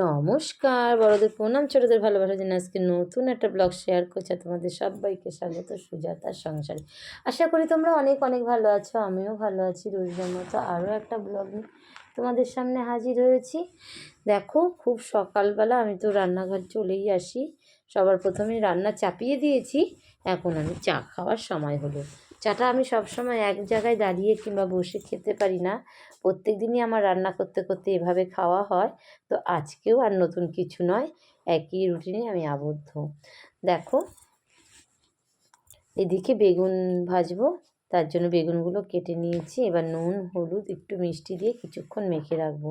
নমস্কার, বড়দের প্রণাম, ছোটদের ভালোবাসা জানিয়ে আজকে নতুন একটা ব্লগ শেয়ার করছে। তোমাদের সবাইকে স্বাগত সুজাতার সংসারে। আশা করি তোমরা অনেক অনেক ভালো আছো, আমিও ভালো আছি। রোজের মতো আরও একটা ব্লগ নিয়ে তোমাদের সামনে হাজির হয়েছি। দেখো, খুব সকালবেলা আমি তো রান্নাঘর চলেই আসি। সবার প্রথমে রান্না চাপিয়ে দিয়েছি, এখন আমি চা খাওয়ার সময় হলো। চাটা আমি সবসময় এক জায়গায় দাঁড়িয়ে কিংবা বসে খেতে পারি না, প্রত্যেক দিনই আমার রান্না করতে করতে এভাবে খাওয়া হয়। তো আজকেও আর নতুন কিছু নয়, একই রুটিনে আমি আবদ্ধ। দেখো, এদিকে বেগুন ভাজবো, তার জন্য বেগুনগুলো কেটে নিয়েছি। এবার নুন হলুদ একটু মিষ্টি দিয়ে কিছুক্ষণ মেখে রাখবো,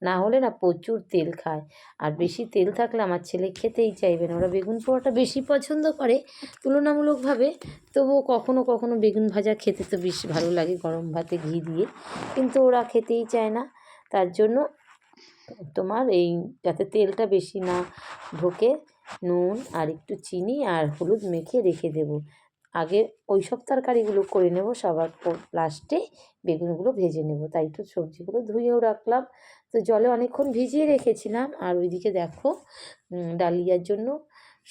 না হলে না প্রচুর তেল খায়। আর বেশি তেল থাকলে আমার ছেলে খেতেই চাইবে না। ওরা বেগুন পোড়াটা বেশি পছন্দ করে তুলনামূলকভাবে, তবুও কখনো কখনো বেগুন ভাজা খেতে তো বেশ ভালো লাগে গরম ভাতে ঘি দিয়ে, কিন্তু ওরা খেতেই চায় না। তার জন্য তোমার এই যাতে তেলটা বেশি না ঢোকে, নুন আর একটু চিনি আর হলুদ মেখে রেখে দেবো। আগে ওই সব তরকারিগুলো করে নেব, সবার লাস্টে বেগুনগুলো ভেজে নেব। তাই তো সবজিগুলো ধুয়েও রাখলাম, তো জলে অনেকক্ষণ ভিজিয়ে রেখেছিলাম। আর ওইদিকে দেখো, ডালিয়ার জন্য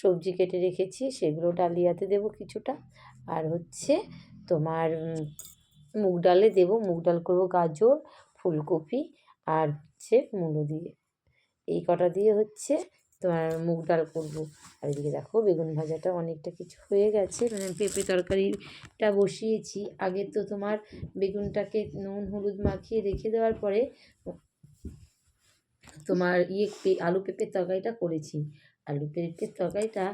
সবজি কেটে রেখেছি, সেগুলো ডালিয়াতে দেব কিছুটা। আর হচ্ছে তোমার মুগ ডালে দেবো, মুগ ডাল করবো গাজর, ফুলকপি আর হচ্ছে মূলো দিয়ে। এই কটা দিয়ে হচ্ছে তোমার মুগ ডাল করবো। আর এদিকে দেখো, বেগুন ভাজাটা অনেকটা কিছু হয়ে গেছে, মানে পেঁপে তরকারিটা বসিয়েছি। আগে তো তোমার বেগুনটাকে নুন হলুদ মাখিয়ে রেখে দেওয়ার পরে তোমার আলু পেঁপের তরকারিটা করেছি। আলু পেঁপের তরকারিটা,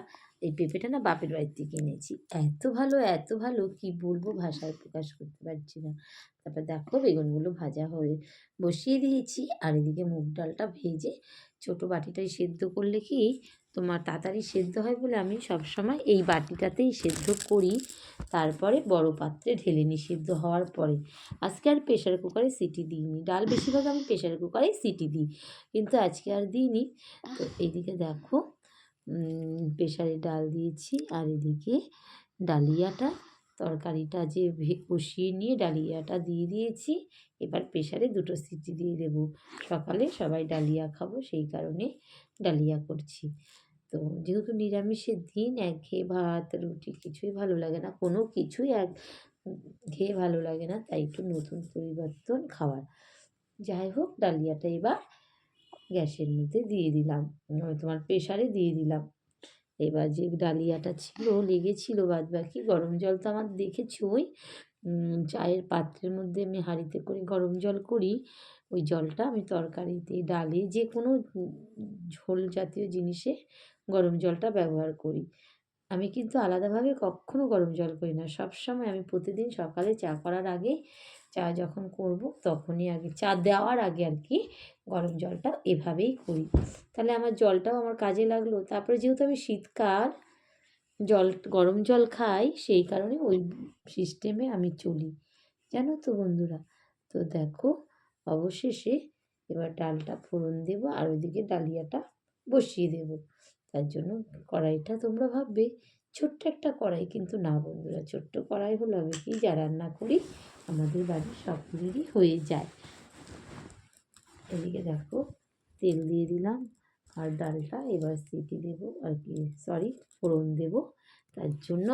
এই পেঁপেটা না বাপের বাড়ির থেকে এনেছি, এত ভালো এত ভালো কি বলবো, ভাষায় প্রকাশ করতে পারছি না। তারপর দেখো, বেগুনগুলো ভাজা হয়ে বসিয়ে দিয়েছি। আর এদিকে মুগ ডালটা ভেজে ছোটো বাটিটাই সেদ্ধ করলে কি তোমার তাড়াতাড়ি সেদ্ধ হয় বলে আমি সবসময় এই বাটিটাতেই সেদ্ধ করি, তারপরে বড় পাত্রে ঢেলে নিই সেদ্ধ হওয়ার পরে। আজকে আর প্রেশার কুকারে সিটি দিইনি, ডাল বেশিরভাগ আমি প্রেশার কুকারেই সিটি দিই, কিন্তু আজকে আর দিইনি। তো এইদিকে দেখো, প্রেশারে ডাল দিয়েছি। আর এদিকে ডালিয়াটা, তরকারিটা যে কষিয়ে নিয়ে ডালিয়াটা দিয়ে দিয়েছি। এবার প্রেশারে 2টো সিটি দিয়ে দেবো। সকালে সবাই ডালিয়া খাবো, সেই কারণে ডালিয়া করছি। তো যেহেতু নিরামিষের দিন, একঘেয়ে ভাত রুটি কিছুই ভালো লাগে না, কোনো কিছুই ঘেয়ে ভালো লাগে না, তাই একটু নতুন পরিবর্তন খাওয়ার। যাই হোক, ডালিয়াটা এবার গ্যাসের মধ্যে দিয়ে দিলাম, তোমার প্রেশারে দিয়ে দিলাম। এবার যে ডালিয়াটা ছিল লেগেছিল, বাদ বাকি গরম জল তো আমার দেখেছই, চায়ের পাত্রের মধ্যে আমি হাঁড়িতে করে গরম জল করি। ওই জলটা আমি তরকারিতে, ডালে, যে কোনো ঝোল জাতীয় জিনিসে গরম জলটা ব্যবহার করি। আমি কিন্তু আলাদাভাবে কখনো গরম জল করি না, সবসময় আমি প্রতিদিন সকালে চা করার আগে, চা যখন করব তখনই আগে, চা দেওয়ার আগে আর কি, গরম জলটা এভাবেই করি। তাহলে আমার জলটাও আমার কাজে লাগলো। তারপরে যেহেতু আমি শীতকাল গরম জল খাই, সেই কারণে ওই সিস্টেমে আমি চলি, জানো তো বন্ধুরা। তো দেখো, অবশেষে এবার ডালটা ফোড়ন দেবো আর ওইদিকে ডালিয়াটা বসিয়ে দেবো। তার জন্য কড়াইটা তোমরা ভাববে ছোট্ট একটা কড়াই, কিন্তু না বন্ধুরা, ছোট্ট কড়াই হলে হবে কি, যা রান্না করি আমাদের বাড়ির সকলেরই হয়ে যায়। এদিকে দেখো, তেল দিয়ে দিলাম আর ডালটা এবার সিটি দেবো আর কি, সরি, ফোড়ন দেবো। তার জন্য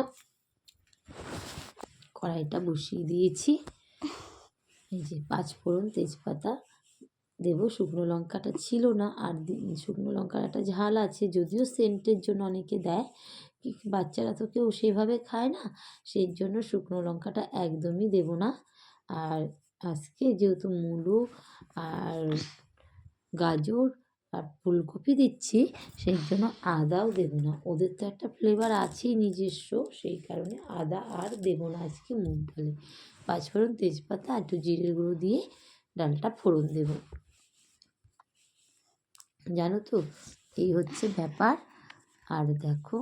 কড়াইটা বসিয়ে দিয়েছি। এই যে 5 ফোড়ন, তেজপাতা দেবো। শুকনো লঙ্কাটা ছিল না, আর শুকনো লঙ্কার একটা ঝাল আছে, যদিও সেন্টের জন্য অনেকে দেয়, বাচ্চারা তো কেউ সেভাবে খায় না, সেই জন্য শুকনো লঙ্কাটা একদমই দেব না। আর আজকে যেহেতু মূলো আর গাজর আর ফুলকপি দিচ্ছি, সেই জন্য আদাও দেবো না, ওদের তো একটা ফ্লেভার আছেই নিজস্ব, সেই কারণে আদা আর দেবো না আজকে মুগ ডালে। 5 ফোড়ন, তেজপাতা আর একটু জিরে গুঁড়ো দিয়ে ডালটা ফোড়ন দেবো, জানো তো, এই হচ্ছে ব্যাপার। আর দেখো,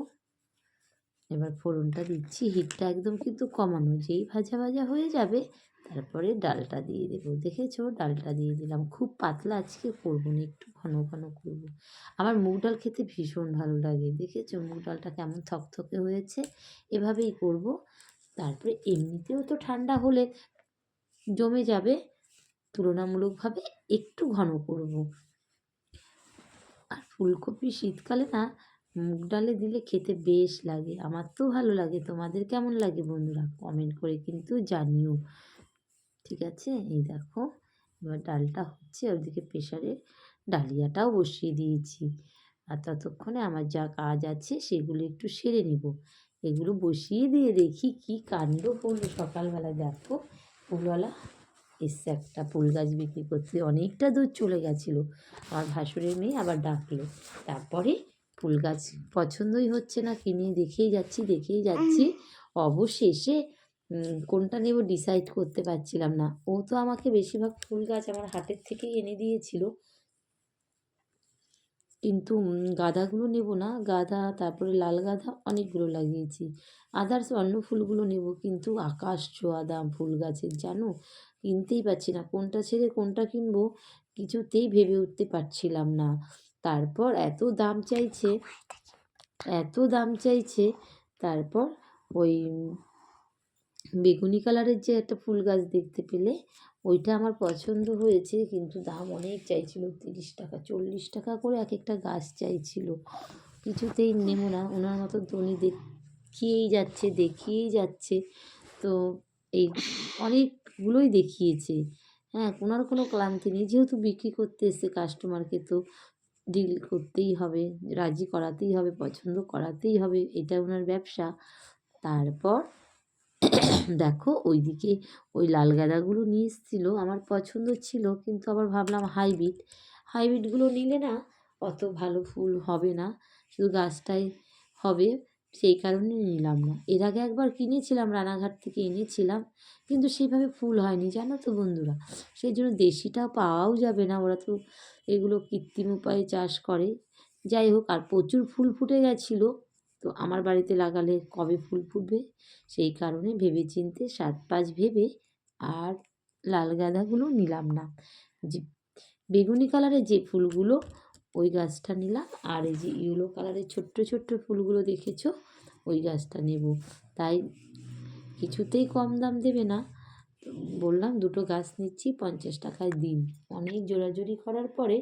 এবার ফোড়নটা দিচ্ছি, হিটটা একদম কিন্তু কমানো, যেই ভাজা ভাজা হয়ে যাবে তারপরে ডালটা দিয়ে দেবো। দেখেছো, ডালটা দিয়ে দিলাম। খুব পাতলা আজকে করবো না, একটু ঘন ঘন করবো। আমার মুগ ডাল খেতে ভীষণ ভালো লাগে, দেখেছো মুগ ডালটা কেমন থকথকে হয়েছে, এভাবেই করব। তারপরে এমনিতেও তো ঠান্ডা হলে জমে যাবে, তুলনামূলকভাবে একটু ঘন করব। আর ফুলকপি শীতকালে না মুগ ডালে দিলে খেতে বেশ লাগে। আমার তো ভালো লাগে। তোমাদের কেমন লাগে বন্ধুরা? কমেন্ট করে কিন্তু জানিও। ঠিক আছে? এই দেখো এবার ডালটা হচ্ছে, ওদিকে প্রেশারে ডালিয়াটাও বসিয়ে দিয়েছি। আর ততক্ষণে আমার যা কাজ আছে সেগুলো একটু সেরে নেব। এগুলো বসিয়ে দিয়ে দেখি কি কাণ্ড হলো সকালবেলা। দেখো ফুলওয়ালা এসছে একটা ফুল গাছ বিক্রি করতে, অনেকটা দূর চলে গেছিলো। আমার ভাসুরের মেয়ে আবার ডাকলো। তারপরে ফুল গাছ পছন্দই হচ্ছে না, কিনে দেখেই যাচ্ছি। অবশেষে কোনটা নেব ডিসাইড করতে পারছিলাম না। ও তো আমাকে বেশিরভাগ ফুল গাছ আমার হাটের থেকেই এনে দিয়েছিল, কিন্তু গাঁদাগুলো নেব না। গাঁদা, তারপরে লাল গাঁদা অনেকগুলো লাগিয়েছি। আদার্স অন্য ফুলগুলো নেব, কিন্তু আকাশ ছোঁয়া দাম ফুল গাছের, জানো? কিনতেই পারছি না, কোনটা ছেড়ে কোনটা কিনবো কিছুতেই ভেবে উঠতে পারছিলাম না। তারপর এত দাম চাইছে। তারপর ওই বেগুনি কালারের যে একটা ফুল গাছ দেখতে পেলে, ওইটা আমার পছন্দ হয়েছে, কিন্তু দাম অনেক চাইছিল, 30 টাকা 40 টাকা করে এক একটা গাছ চাইছিল। কিছুতেই নেব না, ওনার মতো ধনী দেখিয়েই যাচ্ছে। তো এই অনেকগুলোই দেখিয়েছে। হ্যাঁ, ওনার কোনো ক্লান্তি নেই, যেহেতু বিক্রি করতে এসছে কাস্টমারকে তো ডিল করতেই হবে, রাজি করাতেই হবে, পছন্দ করাতেই হবে, এটা ওনার ব্যবসা। তারপর দেখো ওইদিকে ওই লাল গাঁদাগুলো নিয়ে এসেছিলো, আমার পছন্দ ছিল, কিন্তু আবার ভাবলাম হাইব্রিডগুলো নিলে না অত ভালো ফুল হবে না, শুধু গাছটাই হবে, সেই কারণে নিলাম না। এর আগে একবার কিনেছিলাম, রানাঘাট থেকে এনেছিলাম, কিন্তু সেভাবে ফুল হয়নি, জানো তো বন্ধুরা। সেই জন্য দেশিটা পাওয়াও যাবে না, ওরা তো এগুলো কৃত্রিম উপায়ে চাষ করে। যাই হোক, আর প্রচুর ফুল ফুটে গেছিলো, তো আমার বাড়িতে লাগালে কবে ফুল ফুটবে, সেই কারণে ভেবেচিন্তে 7-5 ভেবে আর লাল গাঁদাগুলো নিলাম না। যে বেগুনি কালারের যে ফুলগুলো ওই গাছটা নিলাম, আর এই যে ইয়েলো কালারের ছোট্ট ফুলগুলো দেখেছো ওই গাছটা নেব। তাই কিছুতেই কম দাম দেবে না, বললাম দুটো গাছ নিচ্ছি 50 টাকায় দিন। অনেক জোরাজুরি করার পরে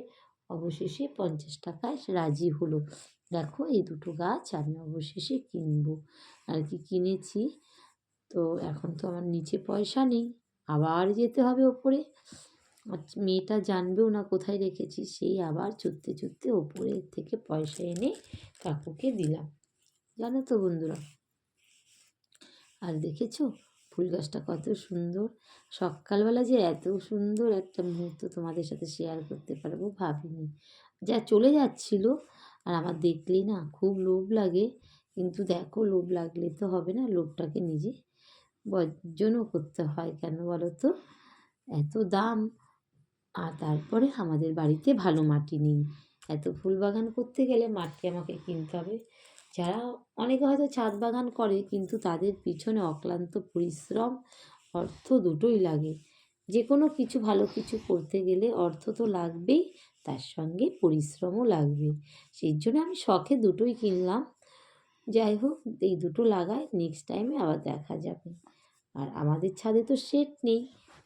অবশেষে 50 টাকায় রাজি হলো। দেখো এই দুটো গাছ আমি অবশেষে কিনবো আর কি কিনেছি। তো এখন তো আমার নিচে পয়সা নেই, আবার যেতে হবে ওপরে। মেয়েটা জানবেও না কোথায় রেখেছি, সেই আবার ছুটতে ওপরে থেকে পয়সা এনে কাকুকে দিলাম, জানো তো বন্ধুরা। আর দেখেছো ফুল গাছটা কত সুন্দর। সকালবেলা যে এত সুন্দর একটা মুহূর্ত তোমাদের সাথে শেয়ার করতে পারবো ভাবিনি। যা চলে যাচ্ছিল, আর আমার দেখলেই না খুব লোভ লাগে, কিন্তু দেখো লোভ লাগলে তো হবে না, লোভটাকে নিজে বর্জনও করতে হয়, কেন বলো তো? এত দাম, আর তারপরে আমাদের বাড়িতে ভালো মাটি নেই। এত ফুল বাগান করতে গেলে মাটি আমাকে কিনতে হবে। যারা অনেকে হয়তো ছাদ বাগান করে, কিন্তু তাদের পিছনে অক্লান্ত পরিশ্রম, অর্থ দুটোই লাগে। যে কোনো কিছু ভালো কিছু করতে গেলে অর্থ তো লাগবেই, তার সঙ্গে পরিশ্রমও লাগবে। সেই জন্য আমি শখে দুটোই কিনলাম। যাই হোক, এই দুটো লাগাই, নেক্সট টাইমে আবার দেখা যাবে। আর আমাদের ছাদে তো শেড নেই,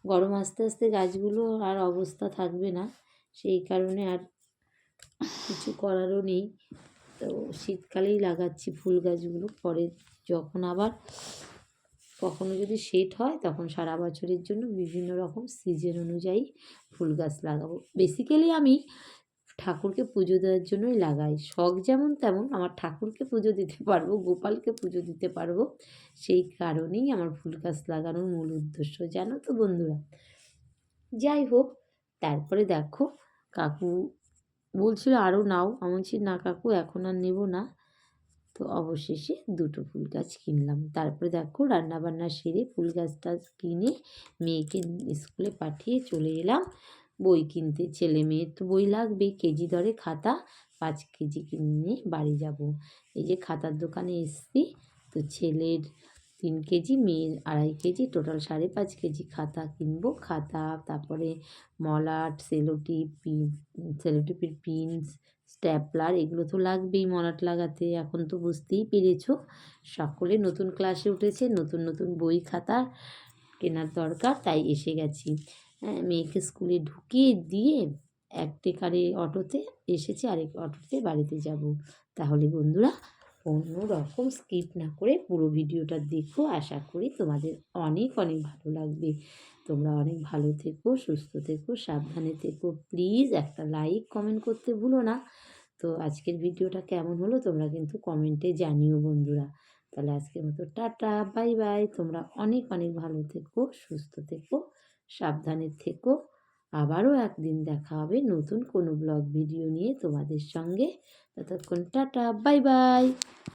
গরম আস্তে আস্তে গাছগুলো আর অবস্থা থাকবে না, সেই কারণে আর কিছু করারও নেই। তো শীতকালেই লাগাচ্ছি ফুল গাছগুলো, পরে যখন আবার কখনো যদি শেড হয় তখন সারা বছরের জন্য বিভিন্ন রকম সিজন অনুযায়ী ফুল গাছ লাগাবো। বেসিক্যালি আমি ঠাকুরকে পুজো দেওয়ার জন্যই লাগাই, শখ যেমন তেমন, আমার ঠাকুরকে পুজো দিতে পারবো, গোপালকে পুজো দিতে পারবো, সেই কারণেই আমার ফুল গাছ লাগানোর মূল উদ্দেশ্য, জানো তো বন্ধুরা। যাই হোক, তারপরে দেখো কাকু বলছিল আরও নাও, আমি বলছি না কাকু এখন আর নেব না। তো অবশেষে দুটো ফুল গাছ কিনলাম। তারপরে দেখো রান্নাবান্না সেরে ফুল গাছটা কিনে মেয়েকে স্কুলে পাঠিয়ে চলে এলাম বই কিনতে। ছেলে মেয়ের তো বই লাগবে, কেজি দরে খাতা 5 কেজি কিনে বাড়ি যাব। এই যে খাতার দোকানে এসছি, তো ছেলের 3 কেজি, মেয়ের 2.5 কেজি, টোটাল 5.5 কেজি খাতা কিনবো। খাতা, তারপরে মলাট, সেলোটেপের পিনস, স্ট্যাপলার, এগুলো তো লাগবেই মলাট লাগাতে। এখন তো বুঝতেই পেরেছো, সকলে নতুন ক্লাসে উঠেছে, নতুন বই খাতা কেনার দরকার, তাই এসে গেছি। মেয়েকে স্কুলে ঢুকিয়ে দিয়ে একটি কারে অটোতে এসেছি, আরেক অটোতে বাড়িতে যাব। তাহলে বন্ধুরা কোনো রকম স্কিপ না করে পুরো ভিডিওটা দেখো, আশা করি তোমাদের অনেক অনেক ভালো লাগবে। তোমরা অনেক ভালো থেকো, সুস্থ থেকো, সাবধানে থেকো। প্লিজ একটা লাইক কমেন্ট করতে ভুলো না। তো আজকের ভিডিওটা কেমন হলো তোমরা কিন্তু কমেন্টে জানিও বন্ধুরা। তাহলে আজকের মতো টাটা, বাই বাই। তোমরা অনেক অনেক ভালো থেকো, সুস্থ থেকো, সাবধানে থেকো। আবারও একদিন দেখা হবে নতুন কোনো ব্লগ ভিডিও নিয়ে তোমাদের সঙ্গে। ততক্ষণ টাটা, বাই বাই।